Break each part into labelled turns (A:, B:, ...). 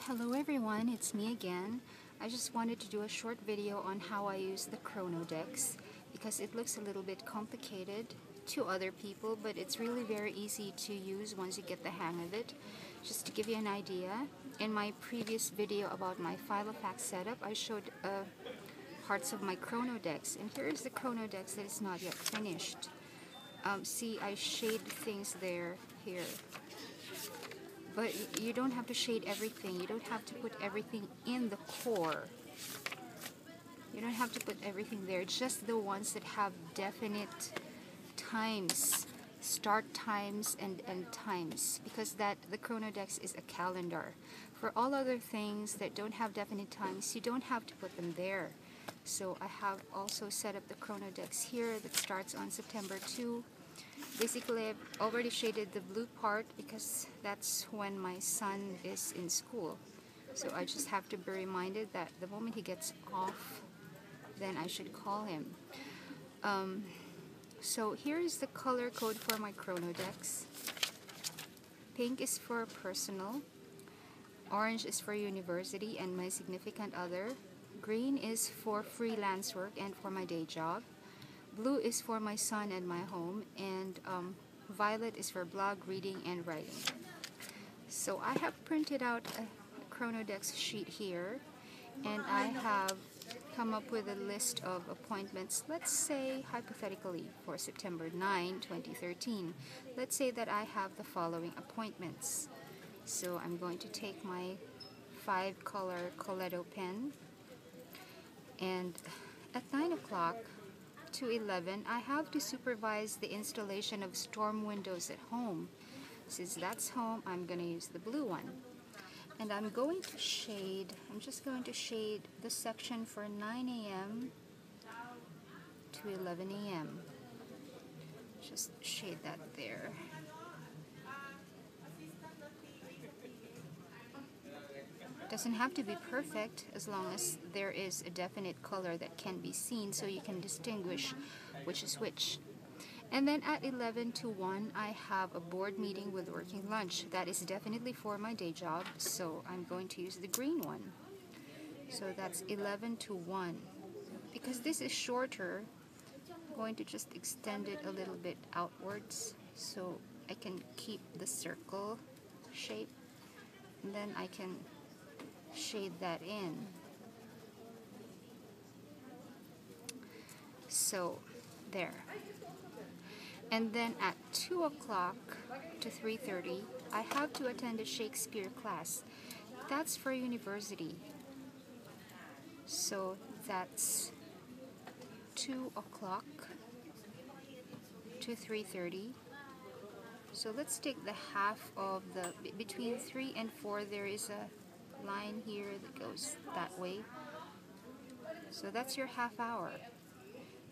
A: Hello everyone, it's me again. I just wanted to do a short video on how I use the Chronodex because it looks a little bit complicated to other people, but it's really very easy to use once you get the hang of it. Just to give you an idea, in my previous video about my Filofax setup, I showed parts of my Chronodex, and here is the Chronodex that is not yet finished. See, I shade things here. But you don't have to shade everything. You don't have to put everything in the core. You don't have to put everything there. Just the ones that have definite times, start times and end times, because the Chronodex is a calendar. For all other things that don't have definite times, you don't have to put them there. So I have also set up the Chronodex here that starts on September 2. Basically, I've already shaded the blue part because that's when my son is in school. So I just have to be reminded that the moment he gets off, then I should call him. So here is the color code for my Chronodex. Pink is for personal, orange is for university and my significant other, green is for freelance work and for my day job, blue is for my son and my home, and violet is for blog, reading, and writing. So I have printed out a Chronodex sheet here, and I have come up with a list of appointments, let's say hypothetically for September 9, 2013. Let's say that I have the following appointments. So I'm going to take my 5-color Coletto pen, and at 9 o'clock to 11, I have to supervise the installation of storm windows at home. Since that's home, I'm going to use the blue one. And I'm just going to shade the section for 9 a.m. to 11 a.m. Just shade that there. Doesn't have to be perfect as long as there is a definite color that can be seen so you can distinguish which is which. And then at 11 to 1, I have a board meeting with working lunch. That is definitely for my day job, so I'm going to use the green one. So that's 11 to 1. Because this is shorter, I'm going to just extend it a little bit outwards so I can keep the circle shape, and then I can shade that in. So there. And then at 2 o'clock to 3:30, I have to attend a Shakespeare class. That's for university. So that's 2 o'clock to 3:30. So let's take the half of between 3 and 4, there is a line here that goes that way. So that's your half hour.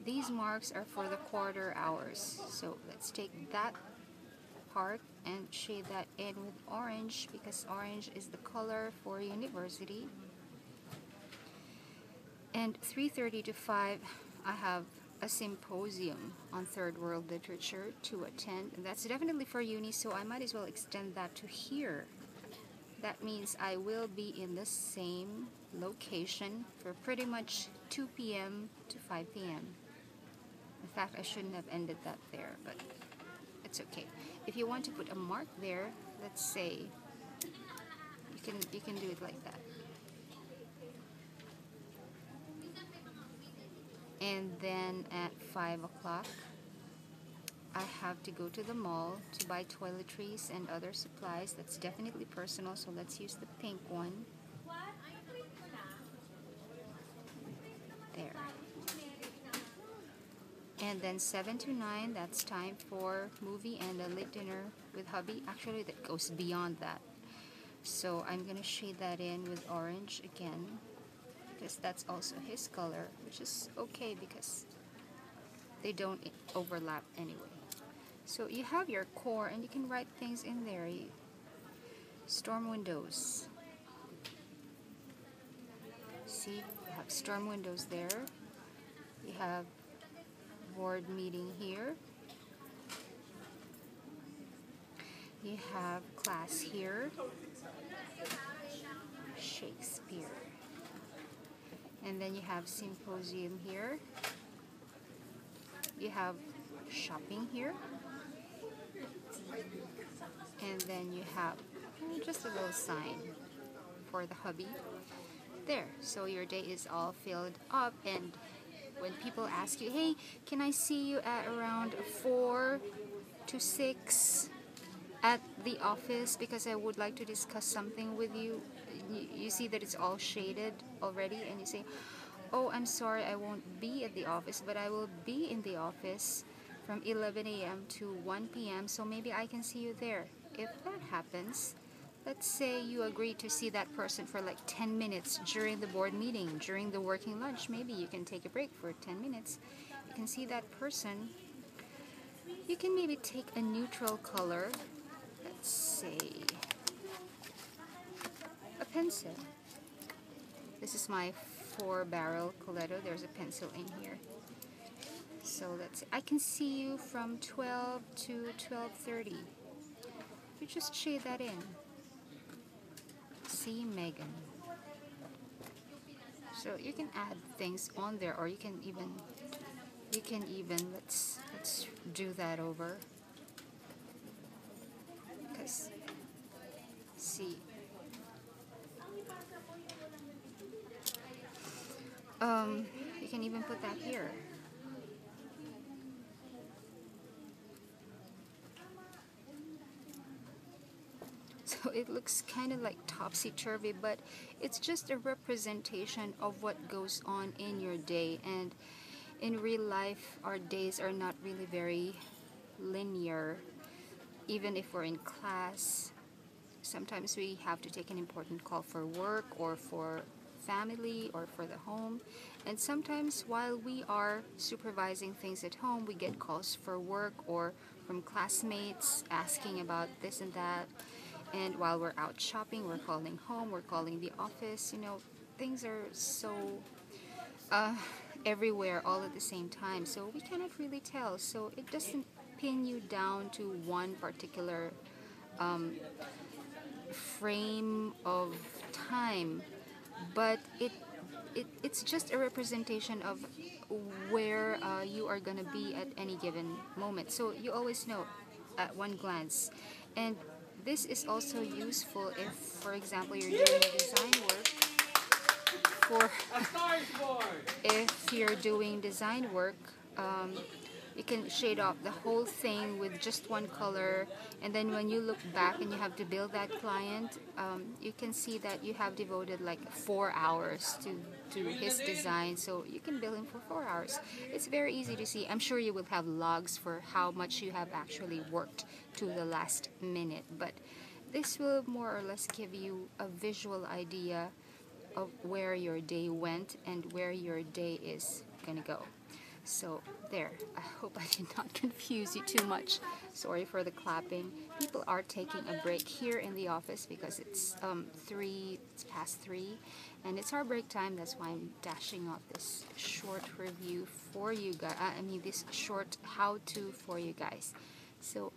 A: These marks are for the quarter hours. So let's take that part and shade that in with orange because orange is the color for university. And 3:30 to 5, I have a symposium on third world literature to attend. And that's definitely for uni, so I might as well extend that to here. That means I will be in the same location for pretty much 2 p.m. to 5 p.m. In fact, I shouldn't have ended that there, but it's okay. If you want to put a mark there, let's say, you can do it like that. And then at 5 o'clock, I have to go to the mall to buy toiletries and other supplies. That's definitely personal, so let's use the pink one. There. And then 7 to 9, that's time for movie and a late dinner with hubby. Actually, that goes beyond that. So I'm going to shade that in with orange again, because that's also his color, which is okay because they don't overlap anyway. So you have your core and you can write things in there. Storm windows. See, you have storm windows there. You have board meeting here. You have class here. And then you have symposium here. You have shopping here. And then you have just a little sign for the hubby. There, so your day is all filled up, and when people ask you, hey, can I see you at around 4 to 6 at the office because I would like to discuss something with you, you see that it's all shaded already, and you say, oh, I'm sorry, I won't be at the office, but I will be in the office from 11 a.m. to 1 p.m. so maybe I can see you there. If that happens, let's say you agree to see that person for like 10 minutes during the board meeting, during the working lunch. Maybe you can take a break for 10 minutes. You can see that person. You can maybe take a neutral color. Let's say a pencil. This is my 4-barrel Coletto. There's a pencil in here. So let's say I can see you from 12 to 12:30. You just shade that in. See Megan. So you can add things on there, or you can even let's do that over. Because see, you can even put that here. So it looks kind of like topsy-turvy, but it's just a representation of what goes on in your day. And in real life, our days are not really very linear. Even if we're in class, sometimes we have to take an important call for work or for family or for the home. And sometimes while we are supervising things at home, we get calls for work or from classmates asking about this and that. And while we're out shopping, we're calling home, we're calling the office. You know, things are so everywhere all at the same time. So we cannot really tell. So it doesn't pin you down to one particular frame of time, but it's just a representation of where you are going to be at any given moment. So you always know at one glance. And this is also useful if, for example, you're doing design work. If you're doing design work, you can shade off the whole thing with just one color, and then when you look back and you have to bill that client, you can see that you have devoted like 4 hours to his design, so you can bill him for 4 hours. It's very easy to see. I'm sure you will have logs for how much you have actually worked to the last minute, but this will more or less give you a visual idea of where your day went and where your day is gonna go. So there, I hope I did not confuse you too much. Sorry for the clapping. People are taking a break here in the office because it's past 3 and it's our break time. That's why I'm dashing off this short review for you guys. This short how-to for you guys. So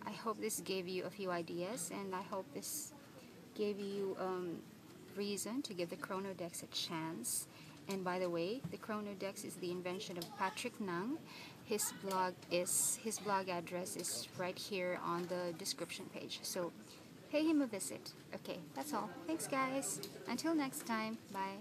A: I hope this gave you a few ideas, and I hope this gave you reason to give the Chronodex a chance. And by the way, the Chronodex is the invention of Patrick Nang. His blog address is right here on the description page. So pay him a visit. Okay, that's all. Thanks guys. Until next time. Bye.